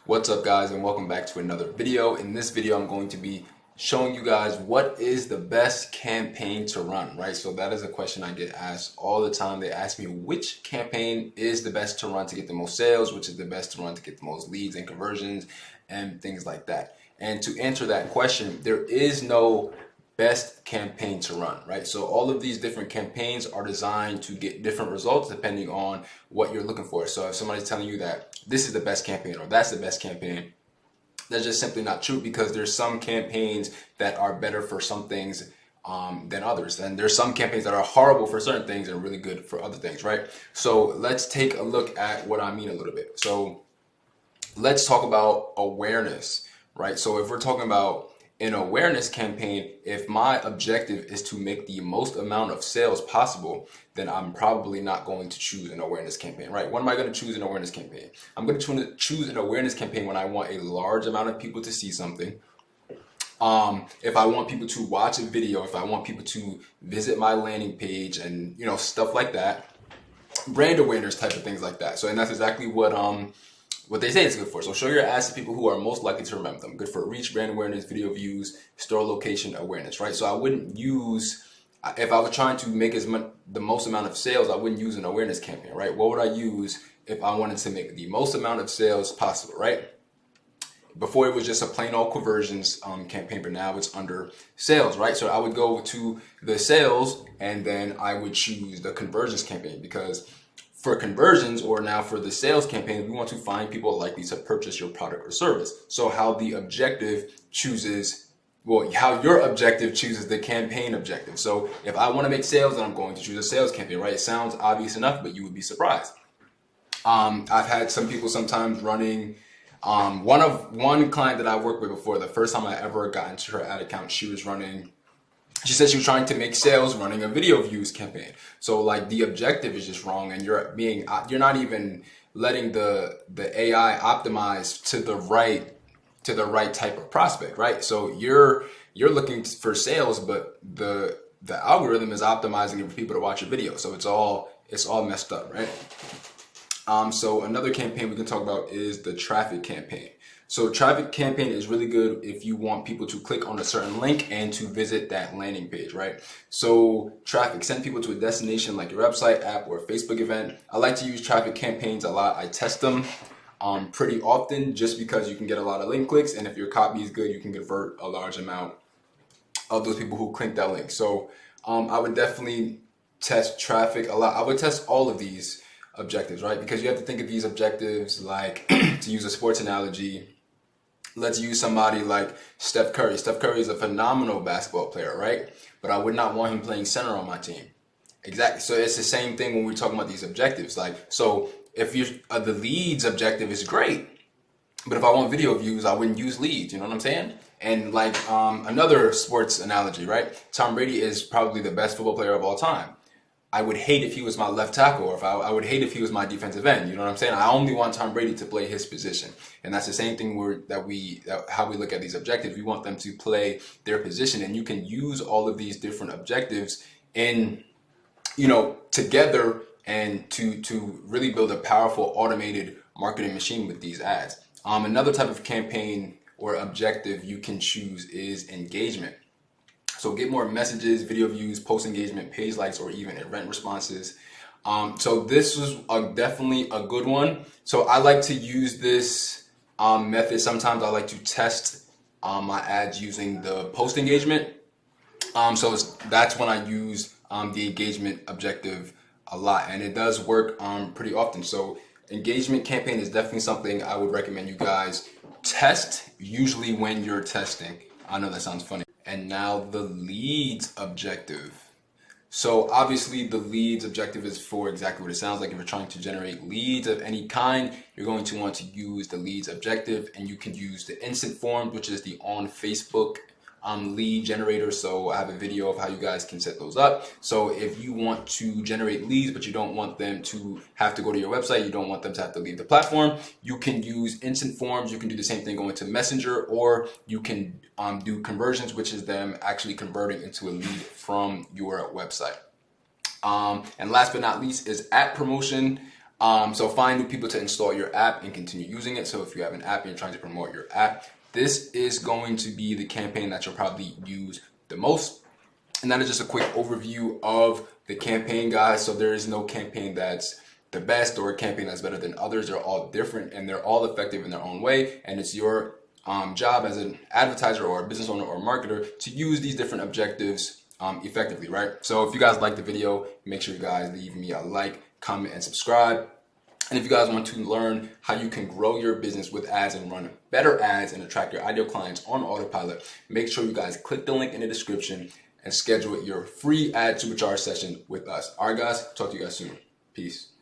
What's up guys, and welcome back to another video. In this video I'm going to be showing you guys what is the best campaign to run, right? So that is a question I get asked all the time. They ask me which campaign is the best to run to get the most sales, which is the best to run to get the most leads and conversions and things like that. And to answer that question, there is no best campaign to run, right? So all of these different campaigns are designed to get different results depending on what you're looking for. So if somebody's telling you that this is the best campaign or that's the best campaign, that's just simply not true, because there's some campaigns that are better for some things than others. And there's some campaigns that are horrible for certain things and really good for other things, right? So let's take a look at what I mean a little bit. So let's talk about awareness, right? So if we're talking about an awareness campaign, if my objective is to make the most amount of sales possible, then I'm probably not going to choose an awareness campaign, right? When am I going to choose an awareness campaign? I'm going to choose an awareness campaign when I want a large amount of people to see something. If I want people to watch a video, if I want people to visit my landing page and, stuff like that, brand awareness type of things like that. So, and that's exactly what they say it's good for. So show your ads to people who are most likely to remember them. Good for reach, brand awareness, video views, store location awareness, right? So I wouldn't use, if I was trying to make the most amount of sales, I wouldn't use an awareness campaign, right? What would I use if I wanted to make the most amount of sales possible, right? Before it was just a plain old conversions campaign, but now it's under sales, right? So I would go to the sales and then I would choose the conversions campaign, because for conversions, or now for the sales campaign, we want to find people likely to purchase your product or service. So how your objective chooses the campaign objective. So if I want to make sales, then I'm going to choose a sales campaign, right? It sounds obvious enough, but you would be surprised. I've had some people sometimes running, one client that I worked with before, the first time I ever got into her ad account, she said she was trying to make sales running a video views campaign. So like the objective is just wrong, and you're not even letting the AI optimize to the right type of prospect, right? So you're looking for sales, but the algorithm is optimizing for people to watch your video. So it's all messed up, right? So another campaign we can talk about is the traffic campaign. So traffic campaign is really good if you want people to click on a certain link and to visit that landing page, right? So traffic, send people to a destination like your website, app, or Facebook event. I like to use traffic campaigns a lot. I test them pretty often just because you can get a lot of link clicks, and if your copy is good, you can convert a large amount of those people who click that link. So I would definitely test traffic a lot. I would test all of these objectives, right? Because you have to think of these objectives like, to use a sports analogy, let's use somebody like Steph Curry. Steph Curry is a phenomenal basketball player, right? But I would not want him playing center on my team. Exactly. So it's the same thing when we're talking about these objectives. Like, so if you the leads objective is great, but if I want video views, I wouldn't use leads. You know what I'm saying? And like another sports analogy, right? Tom Brady is probably the best football player of all time. I would hate if he was my left tackle, or if I would hate if he was my defensive end. You know what I'm saying? I only want Tom Brady to play his position. And that's the same thing how we look at these objectives. We want them to play their position, and you can use all of these different objectives together, and to really build a powerful automated marketing machine with these ads. Another type of campaign or objective you can choose is engagement. So get more messages, video views, post engagement, page likes, or even event responses. So this was definitely a good one. So I like to use this method. Sometimes I like to test my ads using the post engagement. So that's when I use the engagement objective a lot, and it does work pretty often. So engagement campaign is definitely something I would recommend you guys test, usually when you're testing. I know that sounds funny. And now the leads objective. So obviously the leads objective is for exactly what it sounds like. If you're trying to generate leads of any kind, you're going to want to use the leads objective, and you can use the instant forms, which is the on Facebook lead generator. So I have a video of how you guys can set those up. So if you want to generate leads, but you don't want them to have to go to your website, you don't want them to have to leave the platform, you can use instant forms. You can do the same thing going to Messenger, or you can do conversions, which is them actually converting into a lead from your website. And last but not least is at promotion. So find new people to install your app and continue using it. So if you have an app and you're trying to promote your app, this is going to be the campaign that you'll probably use the most. And that is just a quick overview of the campaign, guys. So there is no campaign that's the best or a campaign that's better than others. They're all different and they're all effective in their own way. And it's your job as an advertiser or a business owner or a marketer to use these different objectives effectively, right? So if you guys like the video, make sure you guys leave me a like, comment, and subscribe. And if you guys want to learn how you can grow your business with ads and run better ads and attract your ideal clients on autopilot, make sure you guys click the link in the description and schedule your free ad supercharge session with us. All right, guys, talk to you guys soon. Peace.